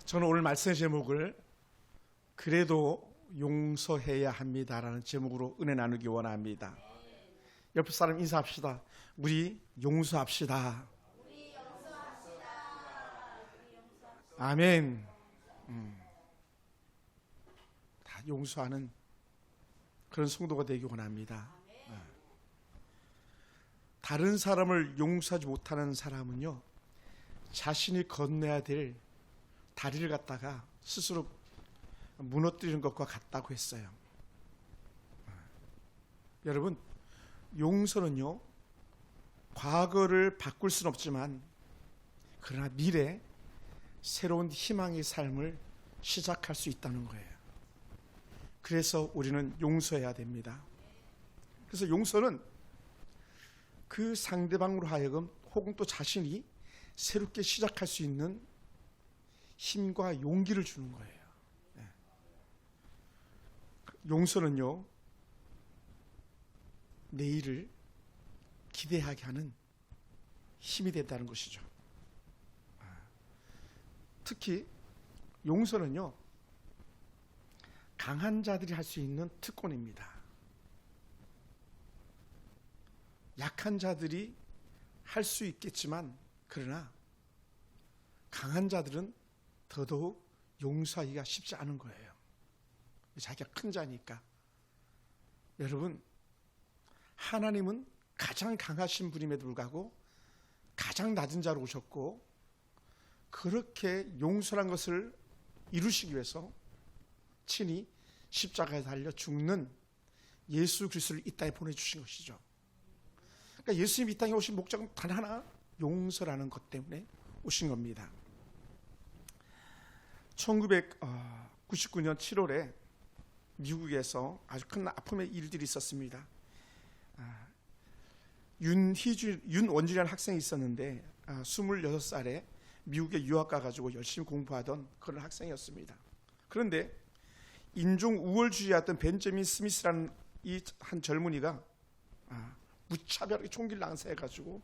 저는 오늘 말씀의 제목을 그래도 용서해야 합니다라는 제목으로 은혜 나누기 원합니다. 옆에 사람 인사합시다. 우리 용서합시다. 아멘. 다 용서하는 그런 성도가 되기 원합니다. 다른 사람을 용서하지 못하는 사람은요, 자신이 건너야 될 다리를 갖다가 스스로 무너뜨리는 것과 같다고 했어요. 여러분, 용서는요, 과거를 바꿀 수는 없지만 그러나 미래 새로운 희망의 삶을 시작할 수 있다는 거예요. 그래서 우리는 용서해야 됩니다. 그래서 용서는 그 상대방으로 하여금 혹은 또 자신이 새롭게 시작할 수 있는 힘과 용기를 주는 거예요. 용서는요, 내일을 기대하게 하는 힘이 된다는 것이죠. 특히 용서는요, 강한 자들이 할 수 있는 특권입니다. 약한 자들이 할 수 있겠지만 그러나 강한 자들은 더더욱 용서하기가 쉽지 않은 거예요. 자기가 큰 자니까. 여러분, 하나님은 가장 강하신 분임에도 불구하고 가장 낮은 자로 오셨고, 그렇게 용서란 것을 이루시기 위해서 친히 십자가에 달려 죽는 예수 그리스도를 이 땅에 보내주신 것이죠. 그러니까 예수님이 이 땅에 오신 목적은 단 하나, 용서라는 것 때문에 오신 겁니다. 1999년 7월에 미국에서 아주 큰 아픔의 일들이 있었습니다. 윤원준이라는 학생이 있었는데 26살에 미국에 유학 가가지고 열심히 공부하던 그런 학생이었습니다. 그런데 인종 우월주의였던 벤저민 스미스라는 이 한 젊은이가 무차별하게 총기를 낭사해가지고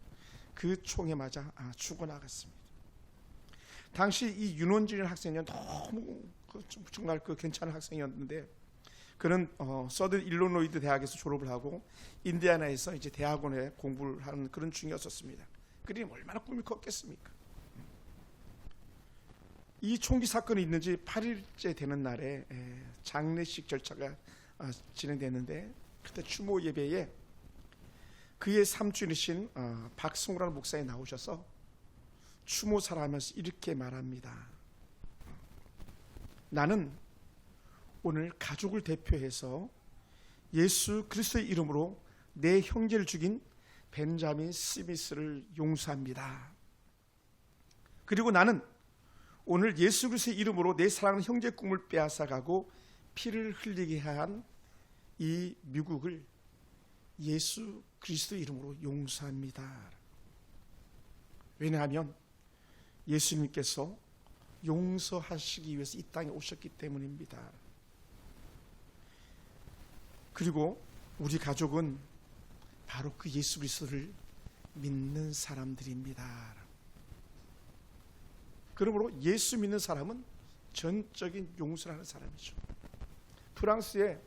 그 총에 맞아 죽어나갔습니다. 당시 이 윤원준이라는 학생은 너무 정말 괜찮은 학생이었는데, 그는 서든 일리노이드 대학에서 졸업을 하고 인디애나에서 이제 대학원에 공부를 하는 그런 중이었었습니다. 그러니 얼마나 꿈이 컸겠습니까? 이 총기 사건이 있는 지 8일째 되는 날에 장례식 절차가 진행됐는데, 그때 추모 예배에 그의 삼촌이신 박성우라는 목사에 나오셔서 추모사를 하면서 이렇게 말합니다. 나는 오늘 가족을 대표해서 예수 그리스도의 이름으로 내 형제를 죽인 벤자민 스미스를 용서합니다. 그리고 나는 오늘 예수 그리스도의 이름으로 내 사랑하는 형제의 꿈을 빼앗아가고 피를 흘리게 한 이 미국을 예수 그리스도의 이름으로 용서합니다. 왜냐하면 예수님께서 용서하시기 위해서 이 땅에 오셨기 때문입니다. 그리고 우리 가족은 바로 그 예수 그리스도를 믿는 사람들입니다. 그러므로 예수 믿는 사람은 전적인 용서를 하는 사람이죠. 프랑스에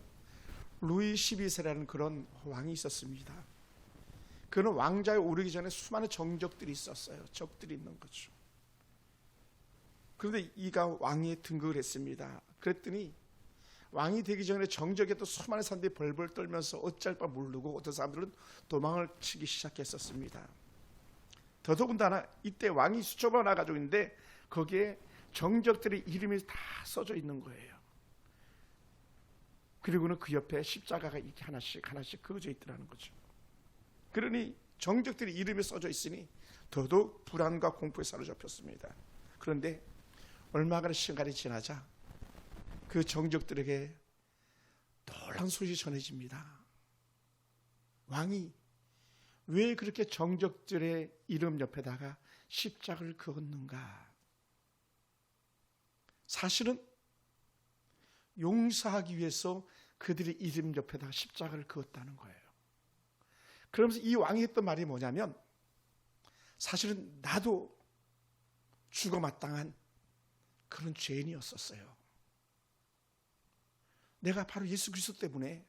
루이 12세라는 그런 왕이 있었습니다. 그는 왕자에 오르기 전에 수많은 정적들이 있었어요. 적들이 있는 거죠. 그런데 이가 왕위에 등극을 했습니다. 그랬더니 왕이 되기 전에 정적에 또 수많은 사람들이 벌벌 떨면서 어쩔 바 모르고 어떤 사람들은 도망을 치기 시작했었습니다. 더더군다나 이때 왕이 수초가 나가지고 있는데 거기에 정적들의 이름이 다 써져 있는 거예요. 그리고는 그 옆에 십자가가 이렇게 하나씩 그어져 있더라는 거죠. 그러니 정적들의 이름이 써져 있으니 더더욱 불안과 공포에 사로잡혔습니다. 그런데 얼마간의 시간이 지나자 그 정적들에게 놀라운 소식이 전해집니다. 왕이 왜 그렇게 정적들의 이름 옆에다가 십자가를 그었는가? 사실은 용서하기 위해서 그들의 이름 옆에다가 십자가를 그었다는 거예요. 그러면서 이 왕이 했던 말이 뭐냐면, 사실은 나도 죽어 마땅한 그런 죄인이었었어요. 내가 바로 예수 그리스도 때문에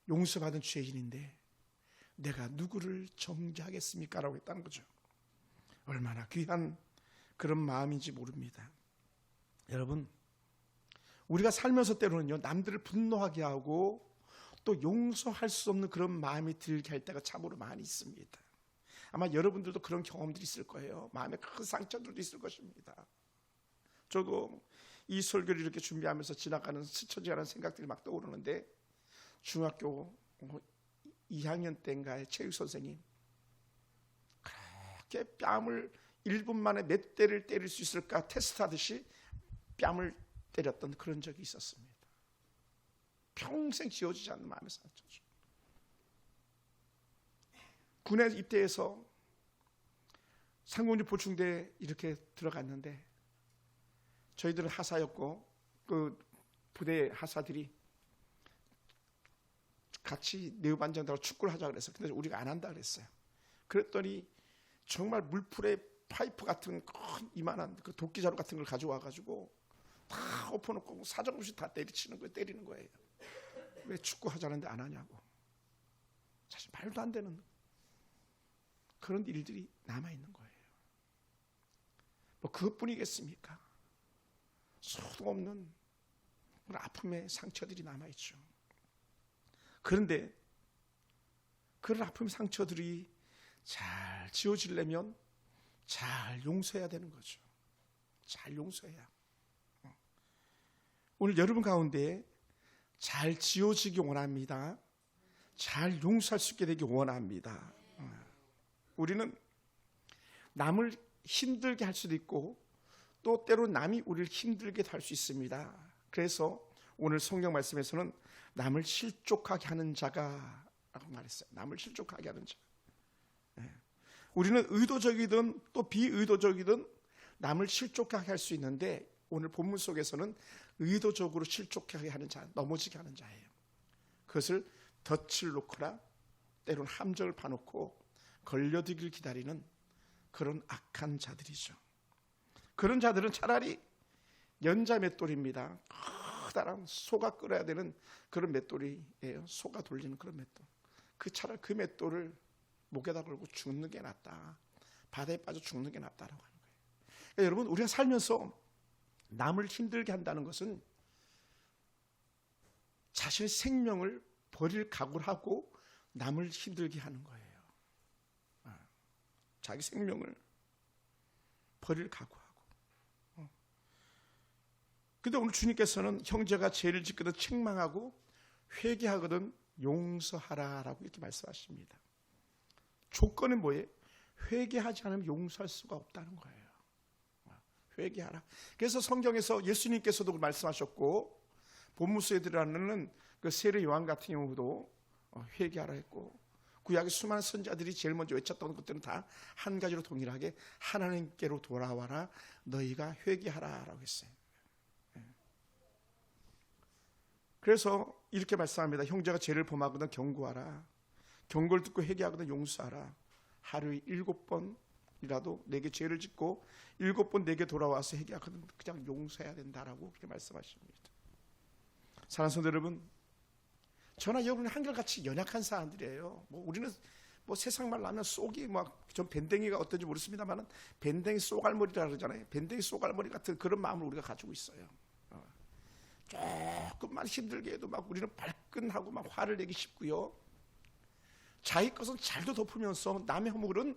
용서받은 죄인인데 내가 누구를 정죄하겠습니까? 라고 했다는 거죠. 얼마나 귀한 그런 마음인지 모릅니다. 여러분, 우리가 살면서 때로는요, 남들을 분노하게 하고 또 용서할 수 없는 그런 마음이 들게 할 때가 참으로 많이 있습니다. 아마 여러분들도 그런 경험들이 있을 거예요. 마음에 큰 상처들도 있을 것입니다. 저도 이 설교를 이렇게 준비하면서 지나가는 스쳐 지나가는 생각들이 막 떠오르는데, 중학교 2학년 때인가에 체육 선생님 그렇게 뺨을 1분 만에 몇 대를 때릴 수 있을까 테스트하듯이 뺨을 때렸던 그런 적이 있었습니다. 평생 지워지지 않는 마음의 상처죠. 군에 입대해서 상공지 보충대에 이렇게 들어갔는데, 저희들은 하사였고 그 부대 하사들이 같이 내후반장들하고 축구를 하자 그랬어요. 근데 우리가 안 한다 그랬어요. 그랬더니 정말 물풀에 파이프 같은 큰 이만한 그 도끼자루 같은 걸 가져와 가지고 다 엎어놓고 사정없이 다 때리는 거예요. 왜 축구 하자는데 안 하냐고. 사실 말도 안 되는 그런 일들이 남아 있는 거예요. 뭐 그것뿐이겠습니까? 소도 없는 그런 아픔의 상처들이 남아 있죠. 그런데 그런 아픔의 상처들이 잘 지워지려면 잘 용서해야 되는 거죠. 잘 용서해야. 오늘 여러분 가운데 잘 지워지기 원합니다. 잘 용서할 수 있게 되기 원합니다. 우리는 남을 힘들게 할 수도 있고 또 때로 남이 우리를 힘들게 할 수 있습니다. 그래서 오늘 성경 말씀에서는 남을 실족하게 하는 자가 라고 말했어요. 남을 실족하게 하는 자. 우리는 의도적이든 또 비의도적이든 남을 실족하게 할 수 있는데, 오늘 본문 속에서는 의도적으로 실족하게 하는 자, 넘어지게 하는 자예요. 그것을 덫을 놓거나 때로는 함정을 파놓고 걸려들기를 기다리는 그런 악한 자들이죠. 그런 자들은 차라리 연자 맷돌입니다. 커다란 소가 끌어야 되는 그런 맷돌이에요. 소가 돌리는 그런 맷돌. 차라리 그 맷돌을 목에다 걸고 죽는 게 낫다. 바다에 빠져 죽는 게 낫다라고 하는 거예요. 그러니까 여러분, 우리가 살면서 남을 힘들게 한다는 것은 자신의 생명을 버릴 각오를 하고 남을 힘들게 하는 거예요. 자기 생명을 버릴 각오하고. 근데 오늘 주님께서는 형제가 죄를 짓거든 책망하고 회개하거든 용서하라라고 이렇게 말씀하십니다. 조건은 뭐예요? 회개하지 않으면 용서할 수가 없다는 거예요. 회개하라. 그래서 성경에서 예수님께서도 말씀하셨고, 본문서에 들어가는 그 세례 요한 같은 경우도 회개하라 했고, 구약의 수많은 선자들이 제일 먼저 외쳤던 것들은 다 한 가지로 동일하게 하나님께로 돌아와라, 너희가 회개하라라고 했어요. 그래서 이렇게 말씀합니다. 형제가 죄를 범하거든 경고하라. 경고를 듣고 회개하거든 용서하라. 하루에 7번이라도 내게 죄를 짓고 7번 내게 돌아와서 회개하거든 그냥 용서해야 된다라고 그렇게 말씀하십니다. 사랑하는 성도 여러분, 저나 여러분은 한결같이 연약한 사람들이에요. 우리는 세상 말로 하면 쏙이 전 밴댕이가 어떤지 모르겠습니다만 밴댕이 쏘갈머리라 그러잖아요. 밴댕이 쏘갈머리 같은 그런 마음을 우리가 가지고 있어요. 조금만 힘들게 해도 우리는 발끈하고 화를 내기 쉽고요. 자기 것은 잘도 덮으면서 남의 허물은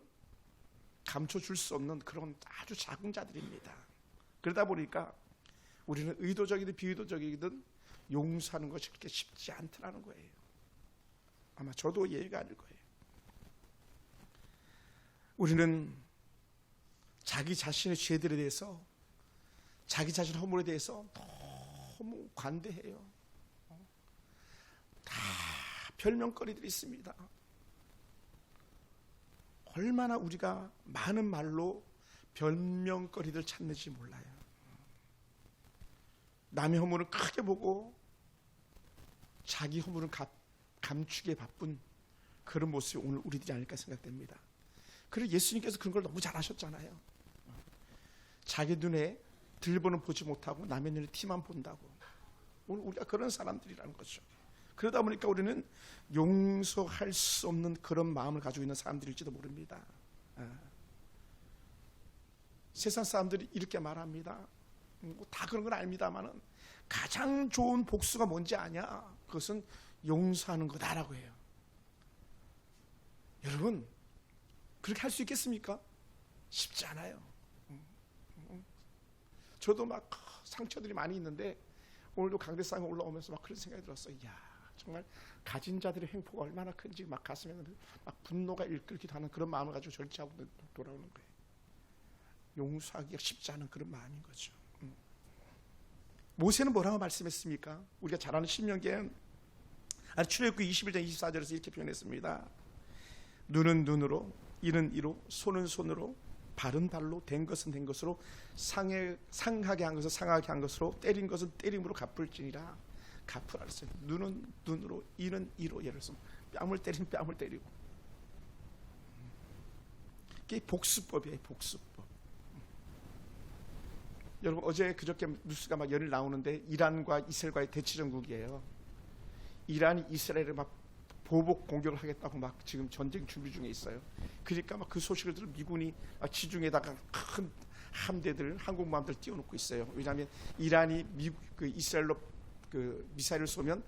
감춰줄 수 없는 그런 아주 작은 자들입니다. 그러다 보니까 우리는 의도적이든 비의도적이든 용서하는 것이 그렇게 쉽지 않더라는 거예요. 아마 저도 예의가 아닐 거예요. 우리는 자기 자신의 죄들에 대해서, 자기 자신의 허물에 대해서 너무 관대해요. 다 별명거리들이 있습니다. 얼마나 우리가 많은 말로 별명거리들 찾는지 몰라요. 남의 허물은 크게 보고 자기 허물은 감추기에 바쁜 그런 모습이 오늘 우리들이 아닐까 생각됩니다. 그리고 예수님께서 그런 걸 너무 잘하셨잖아요. 자기 눈에 들보는 보지 못하고 남의 일을 티만 본다고. 오늘 우리가 그런 사람들이라는 거죠. 그러다 보니까 우리는 용서할 수 없는 그런 마음을 가지고 있는 사람들일지도 모릅니다. 세상 사람들이 이렇게 말합니다. 다 그런 건 압니다만은 가장 좋은 복수가 뭔지 아냐? 그것은 용서하는 거다라고 해요. 여러분, 그렇게 할 수 있겠습니까? 쉽지 않아요. 저도 막 상처들이 많이 있는데 오늘도 강대상에 올라오면서 막 그런 생각이 들었어요. 이야, 정말 가진 자들의 행포가 얼마나 큰지 막 가슴에 막 분노가 일끓기도 하는 그런 마음을 가지고 절제하고 돌아오는 거예요. 용서하기가 쉽지 않은 그런 마음인 거죠. 모세는 뭐라고 말씀했습니까? 우리가 잘 아는 신명기에 출애굽기 21장 24절에서 이렇게 표현했습니다. 눈은 눈으로, 이는 이로, 손은 손으로, 발은 발로, 된 것은 된 것으로, 상하게 한 것은 상하게 한 것으로, 때린 것은 때림으로 갚을지니라. 갚으라 했어요. 눈은 눈으로, 이는 이로. 예를 들어서 뺨을 때리면 뺨을 때리고. 이게 복수법이에요. 복수법. 여러분, 어제 그저께 뉴스가 막 연일 나오는데 이란과 이스라엘과의 대치 전국이에요. 이란이 이스라엘을 막 보복 공격을 하겠다고 막 지금 전쟁 준비 중에 있어요. 그러니까 막 그 소식을 들어 미군이 지중에다가 큰 함대들, 항공모함들 띄워놓고 있어요. 왜냐하면 이란이 그 이스라엘로 그 미사일을 쏘면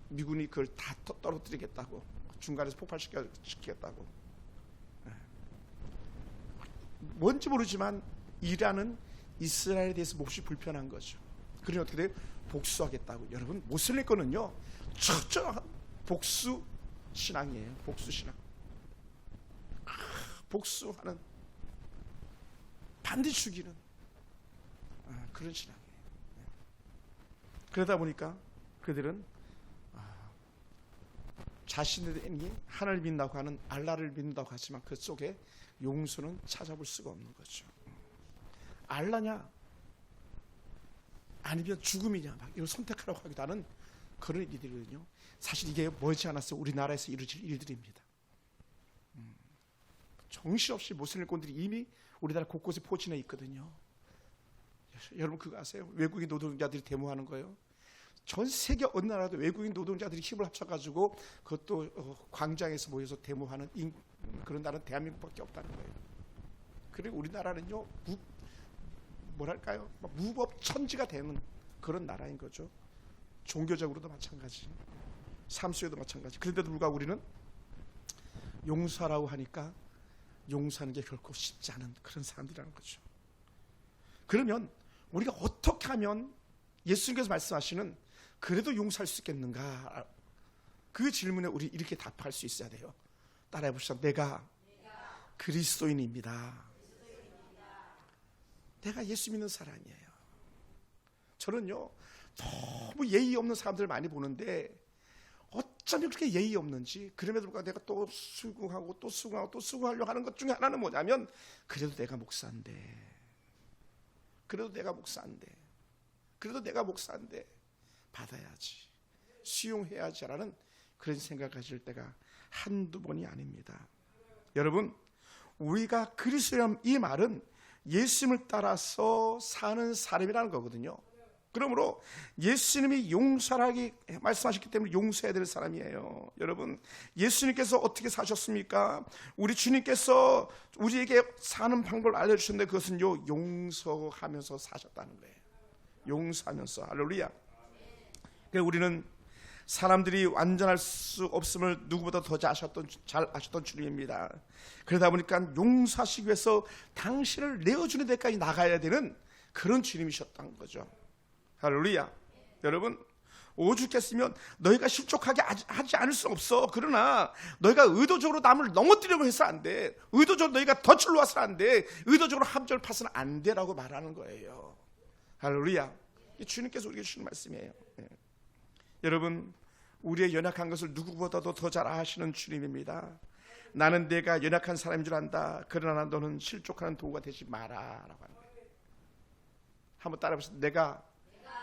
미군이 그걸 다 떨어뜨리겠다고, 중간에서 폭발시키겠다고. 뭔지 모르지만 이란은 이스라엘에 대해서 몹시 불편한 거죠. 그러니 어떻게 돼요? 복수하겠다고. 여러분, 모슬림 거는요 철저한 복수 신앙이에요. 복수 신앙. 복수하는, 반드시 죽이는 그런 신앙이에요. 그러다 보니까 그들은 자신들이 하나님을 믿는다고 하는 알라를 믿는다고 하지만 그 속에 용서는 찾아볼 수가 없는 거죠. 알라냐 아니면 죽음이냐 막 이걸 선택하라고 하기도 하는 그런 일들이거든요. 사실 이게 머지않아서 우리나라에서 이루어질 일들입니다. 정신없이 모슬림권들이 이미 우리나라 곳곳에 포진해 있거든요. 여러분 그거 아세요? 외국인 노동자들이 데모하는 거예요. 전 세계 어느 나라도 외국인 노동자들이 힘을 합쳐가지고 그것도 광장에서 모여서 데모하는 그런 나라는 대한민국밖에 없다는 거예요. 그리고 우리나라는요 뭐랄까요? 무법천지가 되는 그런 나라인 거죠. 종교적으로도 마찬가지, 삶속에도 마찬가지. 그런데도 불구하고 우리는 용서라고 하니까 용서하는 게 결코 쉽지 않은 그런 사람들이라는 거죠. 그러면 우리가 어떻게 하면 예수님께서 말씀하시는 그래도 용서할 수 있겠는가? 그 질문에 우리 이렇게 답할 수 있어야 돼요. 따라해 보시죠. 내가 그리스도인입니다. 내가 예수 믿는 사람이에요. 저는요 너무 예의 없는 사람들을 많이 보는데 어쩌면 그렇게 예의 없는지, 그럼에도 불구하고 내가 또 수긍하고 또 수긍하고 또 수긍하려고 하는 것 중에 하나는 뭐냐면 그래도 내가 목사인데, 그래도 내가 목사인데, 그래도 내가 목사인데 받아야지, 수용해야지라는 그런 생각을 가질 때가 한두 번이 아닙니다. 여러분, 우리가 그리스도라는 이 말은 예수님을 따라서 사는 사람이라는 거거든요. 그러므로 예수님이 용서하기 말씀하셨기 때문에 용서해야 될 사람이에요. 여러분, 예수님께서 어떻게 사셨습니까? 우리 주님께서 우리에게 사는 방법을 알려주셨는데 그것은요 용서하면서 사셨다는 거예요. 용서하면서. 할렐루야. 그러니까 우리는 사람들이 완전할 수 없음을 누구보다 더 잘 아셨던 주님입니다. 그러다 보니까 용서하시기 위해서 당신을 내어주는 데까지 나가야 되는 그런 주님이셨던 거죠. 할렐루야. 여러분, 오죽했으면 너희가 실족하게 하지 않을 수 없어. 그러나 너희가 의도적으로 남을 넘어뜨리려고 해서 안 돼. 의도적으로 너희가 덫을 놓아서는 안 돼. 의도적으로 함정을 파서는 안 돼라고 말하는 거예요. 할렐루야. 주님께서 우리에게 주신 말씀이에요. 여러분, 우리의 연약한 것을 누구보다도 더 잘 아시는 주님입니다. 나는 내가 연약한 사람인 줄 안다. 그러나 너는 실족하는 도구가 되지 마라 라고 하는 거예요. 한번 따라해보세요. 내가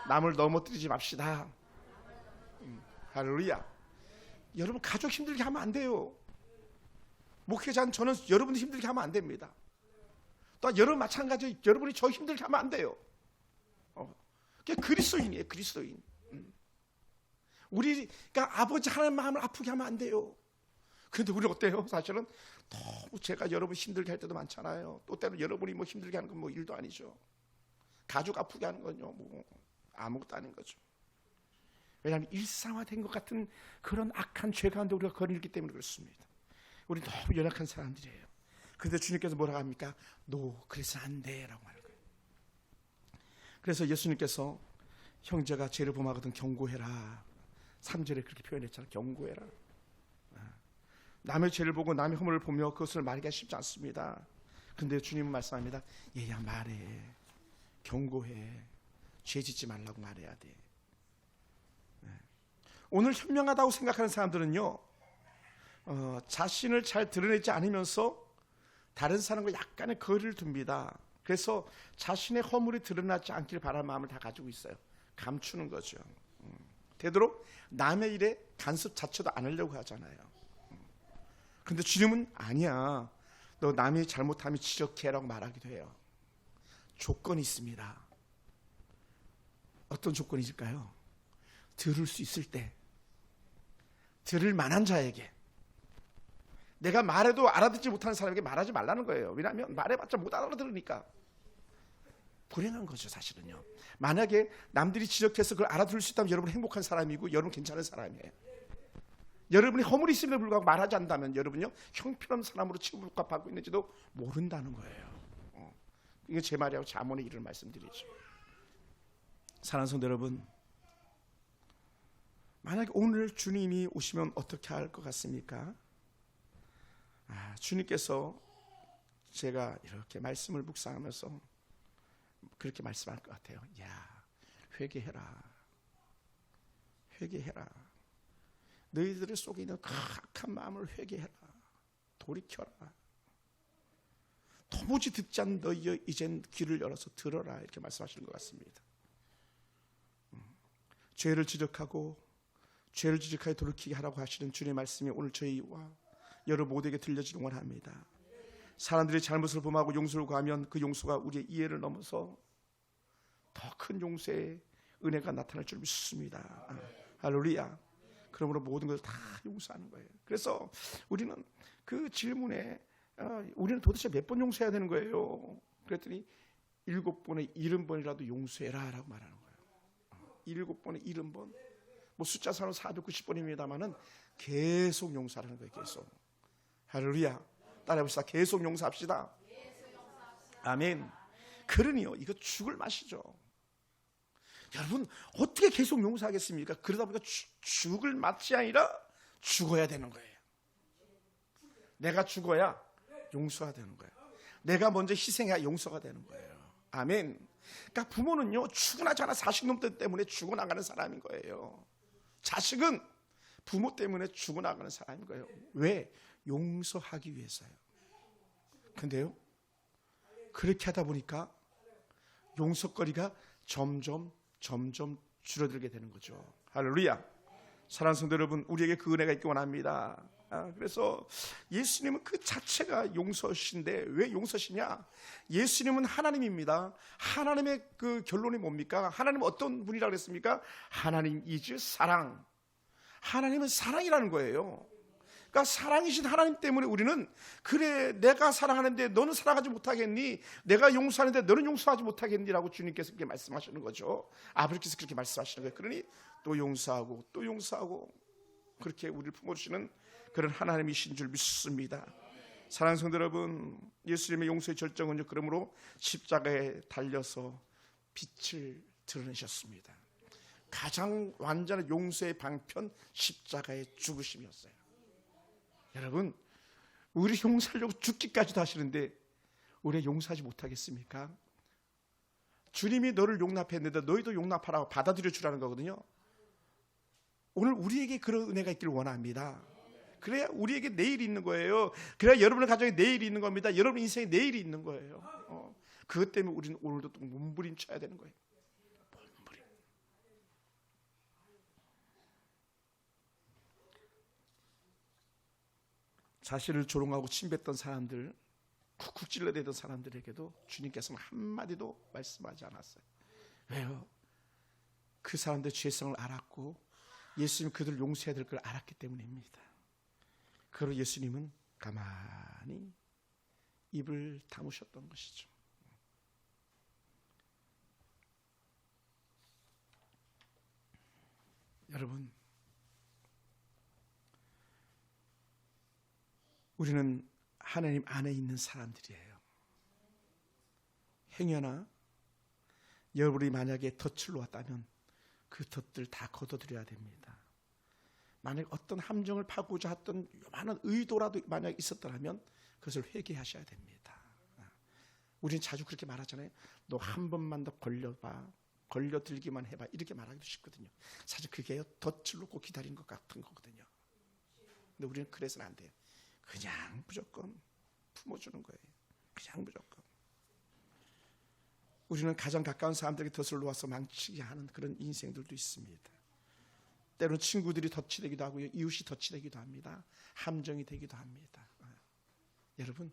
남을 넘어뜨리지 맙시다. 할렐루야. 여러분, 가족 힘들게 하면 안 돼요. 목회자는 저는 여러분이 힘들게 하면 안 됩니다. 또 여러분 마찬가지, 여러분이 저 힘들게 하면 안 돼요. 그리스도인이에요. 그리스도인. 우리가 아버지 하나님 마음을 아프게 하면 안 돼요. 그런데 우리 어때요? 사실은 너무 제가 여러분 힘들게 할 때도 많잖아요. 또 때로 여러분이 뭐 힘들게 하는 건 뭐 일도 아니죠. 가족 아프게 하는 건요, 뭐 아무것도 아닌 거죠. 왜냐하면 일상화된 것 같은 그런 악한 죄 가운데 우리가 거리기 때문에 그렇습니다. 우리 너무 연약한 사람들이에요. 그런데 주님께서 뭐라고 합니까? 너 그래서 안 돼라고 하는 거예요. 그래서 예수님께서 형제가 죄를 범하거든 경고해라. 3절에 그렇게 표현했잖아요. 경고해라. 남의 죄를 보고 남의 허물을 보며 그것을 말하기가 쉽지 않습니다. 그런데 주님은 말씀합니다. 얘야 말해. 경고해. 죄 짓지 말라고 말해야 돼. 오늘 현명하다고 생각하는 사람들은요, 자신을 잘 드러내지 않으면서 다른 사람과 약간의 거리를 둡니다. 그래서 자신의 허물이 드러나지 않기를 바라는 마음을 다 가지고 있어요. 감추는 거죠. 되도록 남의 일에 간섭 자체도 안 하려고 하잖아요. 그런데 주님은 아니야. 너 남의 잘못하면 지적해라고 말하기도 해요. 조건이 있습니다. 어떤 조건이 있을까요? 들을 수 있을 때, 들을 만한 자에게. 내가 말해도 알아듣지 못하는 사람에게 말하지 말라는 거예요. 왜냐하면 말해봤자 못 알아들으니까. 불행한 거죠, 사실은요. 만약에 남들이 지적해서 그걸 알아들을 수 있다면 여러분 행복한 사람이고 여러분 괜찮은 사람이에요. 여러분이 허물이 있음에도 불구하고 말하지 않는다면 여러분요 형편없는 사람으로 취급받고 있는지도 모른다는 거예요. 이게 제 말이하고 자문의 일을 말씀드리죠. 사랑하는 성도 여러분, 만약에 오늘 주님이 오시면 어떻게 할 것 같습니까? 주님께서 제가 이렇게 말씀을 묵상하면서 그렇게 말씀할 것 같아요. 야, 회개해라. 회개해라. 너희들 속에 있는 악한 마음을 회개해라. 돌이켜라. 도무지 듣지 않는 너희 이젠 귀를 열어서 들어라. 이렇게 말씀하시는 것 같습니다. 죄를 지적하고 죄를 지적하여 돌이키게 하라고 하시는 주님의 말씀이 오늘 저희와 여러분 모두에게 들려지길 원합니다. 사람들이 잘못을 범하고 용서를 구하면 그 용서가 우리의 이해를 넘어서 더 큰 용서의 은혜가 나타날 줄 믿습니다. 할렐루야. 그러므로 모든 것을 다 용서하는 거예요. 그래서 우리는 그 질문에 우리는 도대체 몇 번 용서해야 되는 거예요? 그랬더니 7번에 70번이라도 용서해라 라고 말하는 거예요. 7번에 70번. 뭐 숫자상으로 490번입니다만은 계속 용서하는 거예요. 계속. 할렐루야. 따라해봅시다. 계속 용서합시다. 아멘. 그러니요, 이거 죽을 맛이죠. 여러분 어떻게 계속 용서하겠습니까? 그러다 보니까 죽을 맛이 아니라 죽어야 되는 거예요. 내가 죽어야 용서가 되는 거예요. 내가 먼저 희생해야 용서가 되는 거예요. 아멘. 그러니까 부모는요 죽어나지 않아 자식놈 때문에 죽어나가는 사람인 거예요. 자식은 부모 때문에 죽어나가는 사람인 거예요. 왜? 용서하기 위해서요. 근데요 그렇게 하다 보니까 용서거리가 점점 줄어들게 되는 거죠. 할렐루야. 사랑하는 성도 여러분, 우리에게 그 은혜가 있기 원합니다. 그래서 예수님은 그 자체가 용서신데 왜 용서시냐? 예수님은 하나님입니다. 하나님의 그 결론이 뭡니까? 하나님은 어떤 분이라고 그랬습니까? 하나님 이즈 사랑. 하나님은 사랑이라는 거예요. 그러니까 사랑이신 하나님 때문에 우리는 그래 내가 사랑하는데 너는 사랑하지 못하겠니? 내가 용서하는데 너는 용서하지 못하겠니라고 주님께서 그렇게 말씀하시는 거죠. 아버지께서 그렇게 말씀하시는 거예요. 그러니 또 용서하고 또 용서하고 그렇게 우리를 품어주시는 그런 하나님이신 줄 믿습니다. 사랑하는 성도 여러분, 예수님의 용서의 절정은요 그러므로 십자가에 달려서 빛을 드러내셨습니다. 가장 완전한 용서의 방편 십자가의 죽으심이었어요. 여러분 우리 용서하려고 죽기까지도 하시는데 우리 용서하지 못하겠습니까? 주님이 너를 용납했는데 너희도 용납하라고 받아들여 주라는 거거든요. 오늘 우리에게 그런 은혜가 있기를 원합니다. 그래야 우리에게 내일이 있는 거예요. 그래야 여러분의 가정에 내일이 있는 겁니다. 여러분 인생에 내일이 있는 거예요. 그것 때문에 우리는 오늘도 또 몸부림쳐야 되는 거예요. 몸부림. 자신을 조롱하고 침뱉던 사람들, 쿡쿡 찔러대던 사람들에게도 주님께서는 한마디도 말씀하지 않았어요. 왜요? 그 사람들의 죄성을 알았고 예수님 그들을 용서해야 될 걸 알았기 때문입니다. 그리고 예수님은 가만히 입을 다무셨던 것이죠. 여러분, 우리는 하나님 안에 있는 사람들이에요. 행여나 여러분이 만약에 덫을 놓았다면 그 덫들 다 걷어들여야 됩니다. 만약 어떤 함정을 파고자 했던 많은 의도라도 만약 있었더라면 그것을 회개하셔야 됩니다. 우리는 자주 그렇게 말하잖아요. 너 한 번만 더 걸려봐, 걸려들기만 해봐, 이렇게 말하기도 쉽거든요. 사실 그게 덫을 놓고 기다린 것 같은 거거든요. 근데 우리는 그래서는 안 돼요. 그냥 무조건 품어주는 거예요. 그냥 무조건. 우리는 가장 가까운 사람들에게 덫을 놓아서 망치게 하는 그런 인생들도 있습니다. 때로는 친구들이 덫이 되기도 하고요, 이웃이 덫이 되기도 합니다. 함정이 되기도 합니다. 여러분,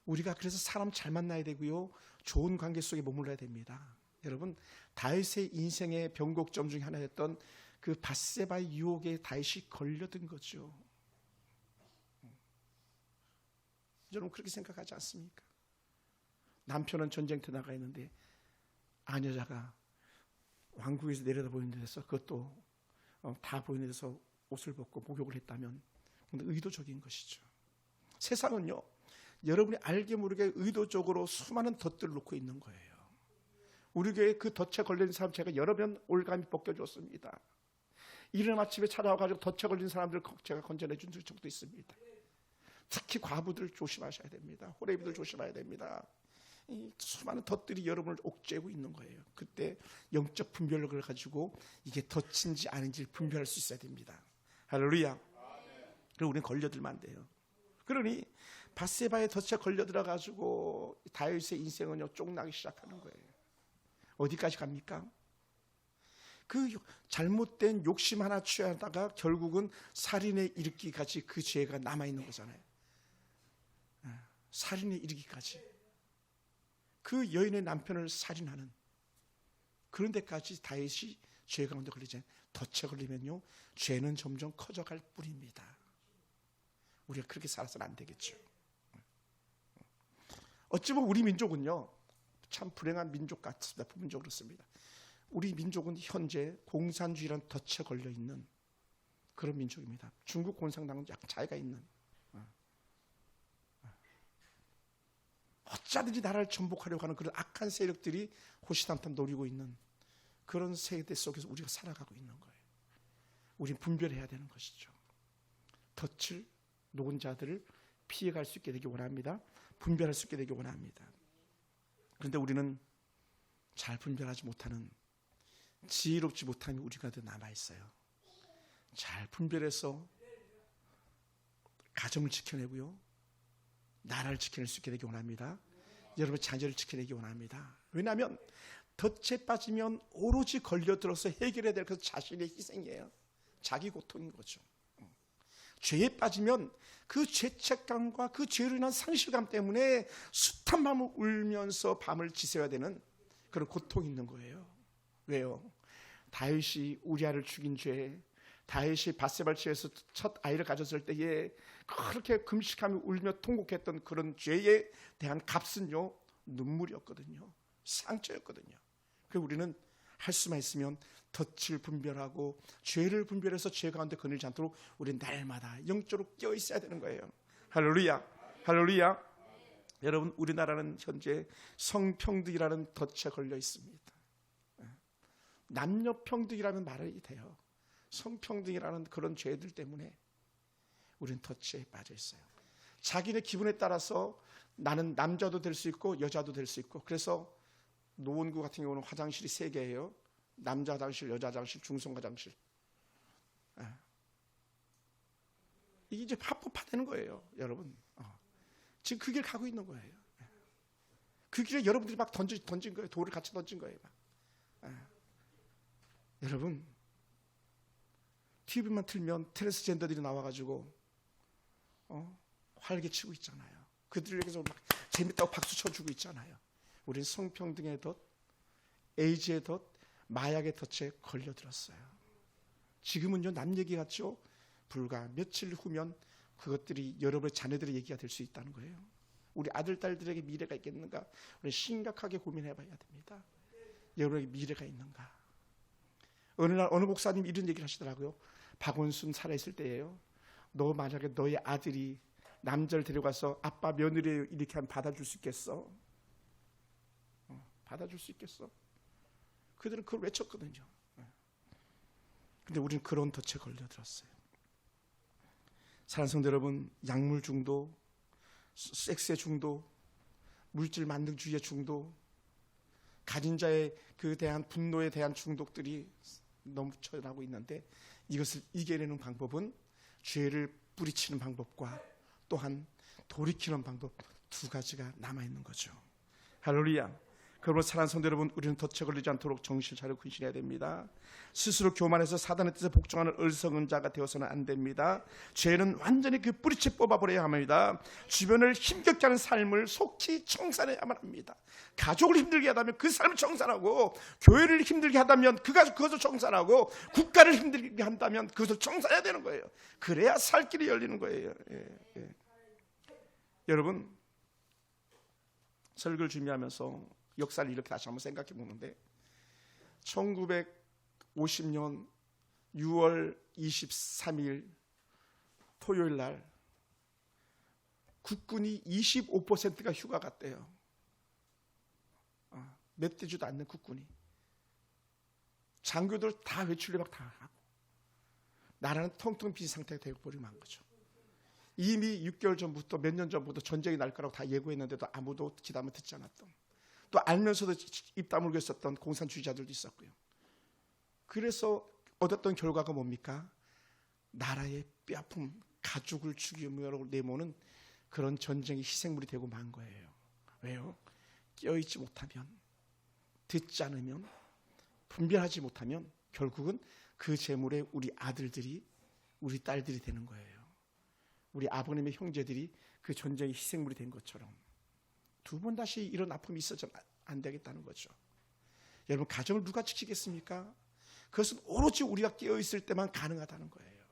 우리가 그래서 사람 잘 만나야 되고요, 좋은 관계 속에 머물러야 됩니다. 여러분, 다윗의 인생의 변곡점 중에 하나였던 그 밧세바의 유혹에 다윗이 걸려든 거죠. 여러분 그렇게 생각하지 않습니까? 남편은 전쟁터 나가 있는데 아내자가 왕궁에서 내려다 보이는 데서 그것도 다 보이는 데서 옷을 벗고 목욕을 했다면 의도적인 것이죠. 세상은요, 여러분이 알게 모르게 의도적으로 수많은 덫들을 놓고 있는 거예요. 우리 교회에 그 덫에 걸린 사람 제가 여러 번 올감이 벗겨줬습니다. 이른 아침에 찾아와가지고 덫에 걸린 사람들 제가 건져내 준 적도 있습니다. 특히 과부들 조심하셔야 됩니다. 호레비들 조심해야 됩니다. 이 수많은 덫들이 여러분을 옥죄고 있는 거예요. 그때 영적 분별력을 가지고 이게 덫인지 아닌지 분별할 수 있어야 됩니다. 할렐루야. 그리고 우리는 걸려들면 안 돼요. 그러니 밧세바의 덫에 걸려들어가지고 다윗의 인생은요 쫑나기 시작하는 거예요. 어디까지 갑니까? 그 잘못된 욕심 하나 취하다가 결국은 살인에 이르기까지 그 죄가 남아있는 거잖아요. 살인에 이르기까지 그 여인의 남편을 살인하는 그런 데까지 다윗이 죄 가운데 걸리잖아요. 덫에 걸리면요 죄는 점점 커져갈 뿐입니다. 우리가 그렇게 살아서는 안 되겠죠. 어찌 보면 우리 민족은요 참 불행한 민족 같습니다. 부분적으로 그렇습니다. 우리 민족은 현재 공산주의라는 덫에 걸려 있는 그런 민족입니다. 중국 공산당은 약간 차이가 있는, 어쩌든지 나라를 전복하려고 하는 그런 악한 세력들이 호시탐탐 노리고 있는 그런 세대 속에서 우리가 살아가고 있는 거예요. 우리는 분별해야 되는 것이죠. 덫을 놓은 자들을 피해갈 수 있게 되기 원합니다. 분별할 수 있게 되기 원합니다. 그런데 우리는 잘 분별하지 못하는, 지혜롭지 못한 우리가 더 남아있어요. 잘 분별해서 가정을 지켜내고요, 나라를 지켜낼 수 있게 되기 원합니다. 여러분 자녀를 지켜내기 원합니다. 왜냐하면 덫에 빠지면 오로지 걸려들어서 해결해야 될 것은 자신의 희생이에요. 자기 고통인 거죠. 죄에 빠지면 그 죄책감과 그 죄로 인한 상실감 때문에 숱한 밤을 울면서 밤을 지새워야 되는 그런 고통이 있는 거예요. 왜요? 다윗이 우리아를 죽인 죄, 다윗이 밧세바를 취해서 첫 아이를 가졌을 때에 그렇게 금식하며 울며 통곡했던 그런 죄에 대한 값은요 눈물이었거든요. 상처였거든요. 그래서 우리는 할 수만 있으면 덫을 분별하고 죄를 분별해서 죄 가운데 거닐지 않도록 우리는 날마다 영적으로 깨어 있어야 되는 거예요. 할렐루야, 할렐루야. 여러분 우리나라는 현재 성평등이라는 덫에 걸려 있습니다. 남녀평등이라면 말이 돼요. 성평등이라는 그런 죄들 때문에 우리는 덫에 빠져 있어요. 자기네 기분에 따라서 나는 남자도 될 수 있고 여자도 될 수 있고, 그래서 노원구 같은 경우는 화장실이 3개예요. 남자 화장실, 여자 화장실, 중성 화장실. 이게 이제 합법화되는 거예요, 여러분. 지금 그 길 가고 있는 거예요. 그 길에 여러분들이 막 던진 거예요. 돌을 같이 던진 거예요. 여러분, TV만 틀면 트랜스젠더들이 나와가지고 활개치고 있잖아요. 그들에게서 막 재밌다고 박수 쳐주고 있잖아요. 우리는 성평등의 덫, 에이즈의 덫, 마약의 덫에 걸려들었어요. 지금은요 남 얘기 같죠? 불과 며칠 후면 그것들이 여러분의 자녀들의 얘기가 될 수 있다는 거예요. 우리 아들 딸들에게 미래가 있겠는가? 우리 심각하게 고민해 봐야 됩니다. 여러분에게 미래가 있는가? 어느 날 어느 목사님이 이런 얘기를 하시더라고요. 박원순 살아있을 때예요. 너 만약에 너의 아들이 남자를 데려가서 아빠 며느리 이렇게 하면 받아줄 수 있겠어? 받아줄 수 있겠어? 그들은 그걸 외쳤거든요. 근데 우리는 그런 덫에 걸려들었어요. 사랑하는 성도 여러분, 약물 중독, 섹스의 중독, 물질 만능주의의 중독, 가진 자의 그 대한 분노에 대한 중독들이 넘쳐나고 있는데 이것을 이겨내는 방법은 죄를 뿌리치는 방법과 또한 돌이키는 방법 두 가지가 남아있는 거죠. 할렐루야. 그러므로 사랑하는 성도 여러분, 우리는 덫에 걸리지 않도록 정신을 차리고 근신해야 됩니다. 스스로 교만해서 사단의 뜻에 복종하는 어리석은 자가 되어서는 안 됩니다. 죄는 완전히 그 뿌리채 뽑아버려야 합니다. 주변을 힘겹게 하는 삶을 속히 청산해야만 합니다. 가족을 힘들게 하다면 그 삶을 청산하고, 교회를 힘들게 하다면 그것을 청산하고, 국가를 힘들게 한다면 그것을 청산해야 되는 거예요. 그래야 살 길이 열리는 거예요. 여러분, 설교를 준비하면서 역사를 이렇게 다시 한번 생각해 보는데 1950년 6월 23일 토요일 날 국군이 25%가 휴가 갔대요. 멧돼지도 않는 국군이. 장교들 다 외출 예방 다 하고 나라는 텅텅 빈 상태가 되어버리면 한 거죠. 이미 6개월 전부터 몇 년 전부터 전쟁이 날 거라고 다 예고했는데도 아무도 기담을 듣지 않았던, 또 알면서도 입 다물고 있었던 공산주의자들도 있었고요. 그래서 얻었던 결과가 뭡니까? 나라의 뼈아픔, 가족을 죽이려고 내모는 그런 전쟁의 희생물이 되고 만 거예요. 왜요? 깨어있지 못하면, 듣지 않으면, 분별하지 못하면 결국은 그 재물에 우리 아들들이, 우리 딸들이 되는 거예요. 우리 아버님의 형제들이 그 전쟁의 희생물이 된 것처럼 두 번 다시 이런 아픔이 있어서는 안 되겠다는 거죠. 여러분, 가정을 누가 지키겠습니까? 그것은 오로지 우리가 깨어있을 때만 가능하다는 거예요.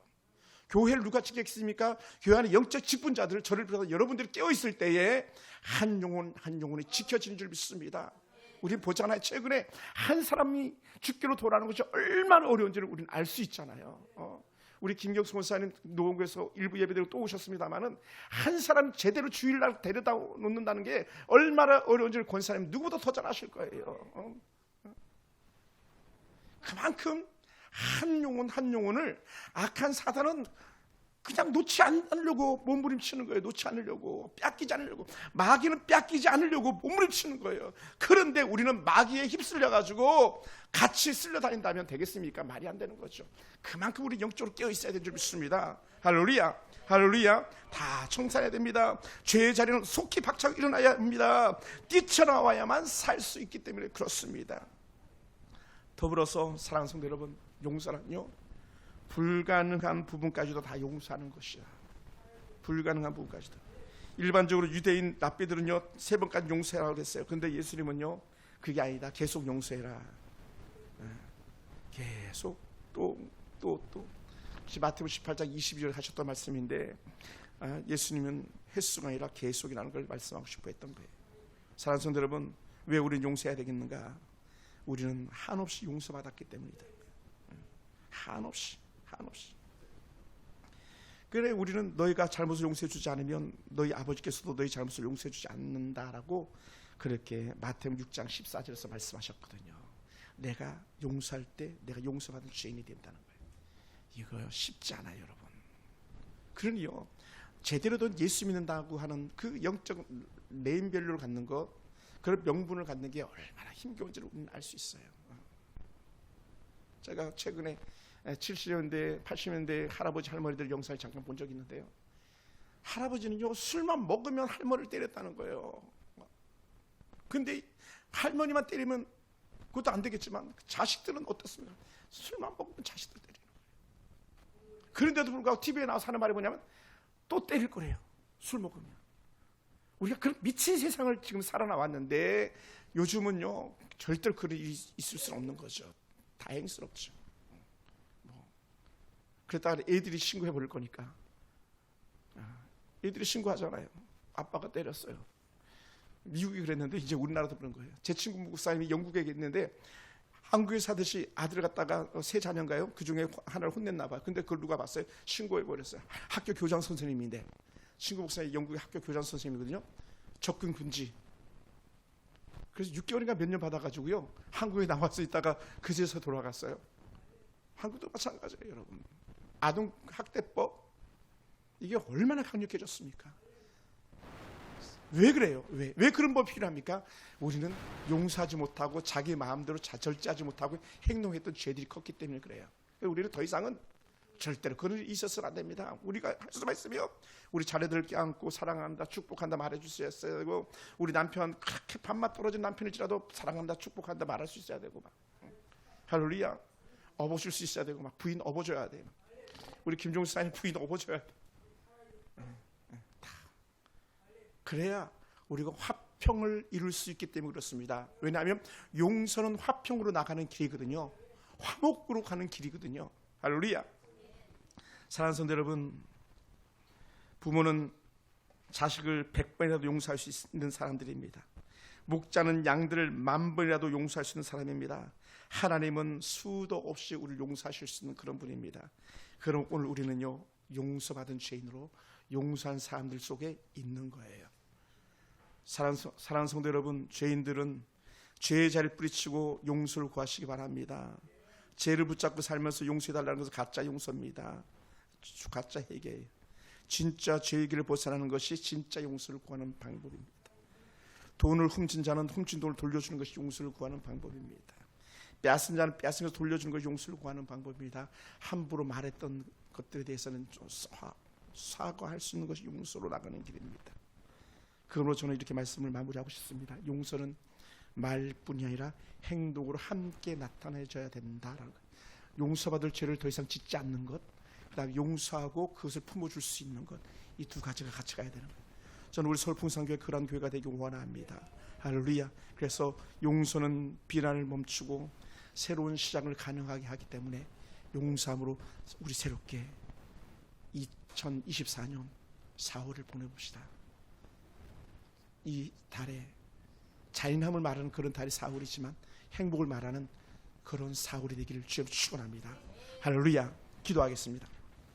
교회를 누가 지키겠습니까? 교회 안에 영적 직분자들, 저를 비롯한 여러분들이 깨어있을 때에 한 영혼 한 영혼이 지켜지는 줄 믿습니다. 우리는 보잖아요. 최근에 한 사람이 죽기로 돌아가는 것이 얼마나 어려운지를 우리는 알 수 있잖아요. 우리 김경수 목사님 노원구에서 일부 예배드리고 또 오셨습니다만은 한 사람 제대로 주일날 데려다 놓는다는 게 얼마나 어려운지를 권사님 누구보다 더 잘 아실 거예요. 그만큼 한 영혼 한 영혼을 악한 사단은 그냥 놓지 않으려고 몸부림치는 거예요. 놓지 않으려고, 뺏기지 않으려고. 마귀는 뺏기지 않으려고 몸부림치는 거예요. 그런데 우리는 마귀에 휩쓸려가지고 같이 쓸려다닌다면 되겠습니까? 말이 안 되는 거죠. 그만큼 우리 영적으로 깨어있어야 되는 줄 믿습니다. 할렐루야, 할렐루야. 다 청산해야 됩니다. 죄의 자리는 속히 박차고 일어나야 합니다. 뛰쳐나와야만 살 수 있기 때문에 그렇습니다. 더불어서 사랑하는 성도 여러분, 용서는요, 불가능한 부분까지도 다 용서하는 것이야. 불가능한 부분까지도. 일반적으로 유대인 랍비들은요 3번까지 용서하라고 그랬어요. 그런데 예수님은요 그게 아니다. 계속 용서해라. 계속 또 마태복음 18장 22절 하셨던 말씀인데 예수님은 횟수가 아니라 계속이라는 걸 말씀하고 싶어 했던 거예요. 사랑하는 성도 여러분, 왜 우리는 용서해야 되겠는가? 우리는 한없이 용서받았기 때문이다. 한없이. 그래, 우리는 너희가 잘못을 용서해 주지 않으면 너희 아버지께서도 너희 잘못을 용서해 주지 않는다라고 그렇게 마태복음 6장 14절에서 말씀하셨거든요. 내가 용서할 때 내가 용서받은 죄인이 된다는 거예요. 이거 쉽지 않아요, 여러분. 그러니요, 제대로 된 예수 믿는다고 하는 그 영적 네임밸류를 갖는 것, 그런 명분을 갖는 게 얼마나 힘겨운지를 우리는 알 수 있어요. 제가 최근에 70년대, 80년대 할아버지 할머니들 영상을 잠깐 본 적이 있는데요. 할아버지는요 술만 먹으면 할머니를 때렸다는 거예요. 근데 할머니만 때리면 그것도 안 되겠지만 자식들은 어떻습니까? 술만 먹으면 자식들 때리는 거예요. 그런데도 불구하고 TV에 나와서 하는 말이 뭐냐면 또 때릴 거래요. 술 먹으면. 우리가 그런 미친 세상을 지금 살아나왔는데 요즘은요 절대로 그런 일이 있을 수는 없는 거죠. 다행스럽죠. 그랬다가 애들이 신고해 버릴 거니까. 애들이 신고하잖아요. 아빠가 때렸어요. 미국이 그랬는데 이제 우리나라도 그런 거예요. 제 친구 목사님이 영국에 있는데 한국에 사듯이 아들을 갖다가 세 자녀인가요? 그 중에 하나를 혼냈나 봐요. 근데 그걸 누가 봤어요? 신고해 버렸어요. 학교 교장 선생님인데, 친구 목사님이 영국의 학교 교장 선생님이거든요. 접근 금지. 그래서 6개월인가 몇 년 받아가지고요, 한국에 나와서 있다가 그제서 돌아갔어요. 한국도 마찬가지예요, 여러분. 아동 학대법, 이게 얼마나 강력해졌습니까? 왜 그래요? 왜 그런 법이 필요합니까? 우리는 용서하지 못하고 자기 마음대로 절제하지 못하고 행동했던 죄들이 컸기 때문에 그래요. 우리는 더 이상은 절대로 그런 일이 있어서는 안 됩니다. 우리가 할 수만 있으면 우리 자녀들을 껴안고 사랑한다, 축복한다 말해 주셔야 되고, 우리 남편 그렇게 밥맛 떨어진 남편일지라도 사랑한다, 축복한다 말할 수 있어야 되고, 막 할렐루야, 업어줄 수 있어야 되고, 막 부인 업어줘야 돼요. 우리 김종수 사님 부인 업어줘야 돼. 그래야 우리가 화평을 이룰 수 있기 때문에 그렇습니다. 왜냐하면 용서는 화평으로 나가는 길이거든요. 화목으로 가는 길이거든요. 할렐루야. 사랑하는 성도 여러분, 부모는 자식을 100번이라도 용서할 수 있는 사람들입니다. 목자는 양들을 10,000번이라도 용서할 수 있는 사람입니다. 하나님은 수도 없이 우리를 용서하실 수 있는 그런 분입니다. 그럼 오늘 우리는요, 용서받은 죄인으로 용서한 사람들 속에 있는 거예요. 사랑하는 성도 여러분, 죄인들은 죄의 자리를 뿌리치고 용서를 구하시기 바랍니다. 죄를 붙잡고 살면서 용서해달라는 것은 가짜 용서입니다. 가짜 회개예요. 진짜 죄의 길을 벗어나는 것이 진짜 용서를 구하는 방법입니다. 돈을 훔친 자는 훔친 돈을 돌려주는 것이 용서를 구하는 방법입니다. 빼앗은 자는 빼앗은 것을 돌려주는 것이 용서를 구하는 방법입니다. 함부로 말했던 것들에 대해서는 좀 사과할 수 있는 것이 용서로 나가는 길입니다. 그러므로 저는 이렇게 말씀을 마무리하고 싶습니다. 용서는 말뿐이 아니라 행동으로 함께 나타내줘야 된다라는 것. 용서받을 죄를 더 이상 짓지 않는 것, 그다음에 용서하고 그것을 품어줄 수 있는 것, 이 두 가지가 같이 가야 되는 거예요. 저는 우리 서울 풍성교회 그런 교회가 되길 원합니다. 할렐루야. 그래서 용서는 비난을 멈추고 새로운 시작을 가능하게 하기 때문에 용서함으로 우리 새롭게 2024년 4월을 보내봅시다. 이 달에 잔인함을 말하는 그런 달이 4월이지만 행복을 말하는 그런 4월이 되기를 주여 축원합니다. 할렐루야. 기도하겠습니다.